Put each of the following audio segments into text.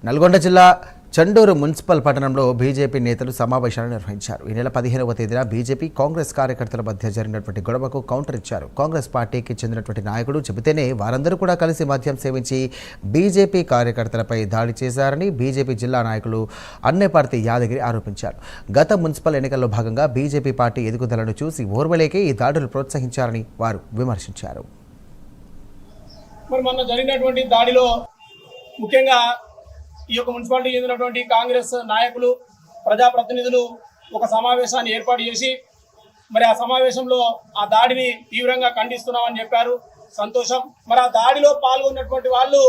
నల్గొండ జిల్లా చండూరు మున్సిపల్ పట్టణంలో బీజేపీ నేతలు సమావేశాలు నిర్వహించారు. ఈ నెల 15వ తేదీన బీజేపీ కాంగ్రెస్ కార్యకర్తల మధ్య జరిగినటువంటి గొడవకు కౌంటర్ ఇచ్చారు. కాంగ్రెస్ పార్టీకి చెందినటువంటి నాయకుడు చెబితేనే వారందరూ కూడా కలిసి మద్యం సేవించి బీజేపీ కార్యకర్తలపై దాడి చేశారని బీజేపీ జిల్లా నాయకులు అన్నేపర్తి యాదగిరి ఆరోపించారు. గత మున్సిపల్ ఎన్నికల్లో భాగంగా బీజేపీ పార్టీ ఎదుగుదలను చూసి ఓర్వలేకే ఈ దాడులు ప్రోత్సహించారని వారు విమర్శించారు. మరి మొన్న జరిగినటువంటి దాడిలో ముఖ్యంగా ఈ యొక్క మున్సిపాలిటీ చెందినటువంటి కాంగ్రెస్ నాయకులు ప్రజాప్రతినిధులు ఒక సమావేశాన్ని ఏర్పాటు చేసి మరి ఆ సమావేశంలో ఆ దాడిని తీవ్రంగా ఖండిస్తున్నామని చెప్పారు. సంతోషం. మరి ఆ దాడిలో పాల్గొన్నటువంటి వాళ్ళు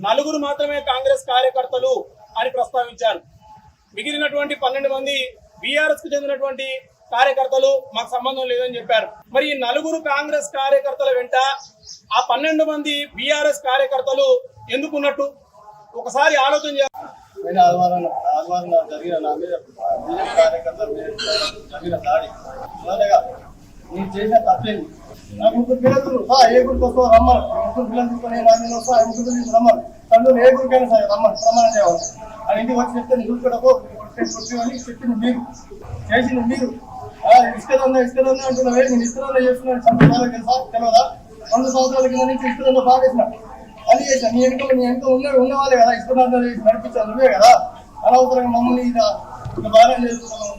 4 మాత్రమే కాంగ్రెస్ కార్యకర్తలు అని ప్రస్తావించారు. మిగిలినటువంటి 12 మంది బీఆర్ఎస్ కు చెందినటువంటి కార్యకర్తలు మాకు సంబంధం లేదని చెప్పారు. మరి ఈ 4 కాంగ్రెస్ కార్యకర్తల వెంట ఆ 12 మంది బీఆర్ఎస్ కార్యకర్తలు ఎందుకున్నట్టు ఒకసారి ఆలోచన చేయాలి. ఆదివారం జరిగిన నా మీద బీజేపీ కార్యకర్తలు జరిగిన దాడి నేను చేసిన తప్పేంది. నా 3 పిల్లలు ఏ గుడికి వస్తావు రమ్మను, 3 పిల్లలు తీసుకొని నా మీద వస్తా 3 పిల్లలు రమ్మను, తను ఏ గుడికైనా సరే రమ్మని చేయాలి. ఆ ఇంటికి వచ్చి చెప్తే నీ గుడికడకు అని చెప్పింది మీరు, చేసింది మీరు. ఇసుకదన్నా అంటున్నావే, నేను ఇసుకదన్నా చేస్తున్నాను చంద్రబాబు తెలుసా తెలియదా? 2 సంవత్సరాల కింద నుంచి ఇసుకదన్నా బాగా చేసిన అని చేసిన నీ వెనుక ఉన్నవాళ్ళే కదా, ఇసుకదన్నా నడిపించాలి నువ్వే కదా. అనవసరంగా మమ్మల్ని బాగా చేస్తున్నావు.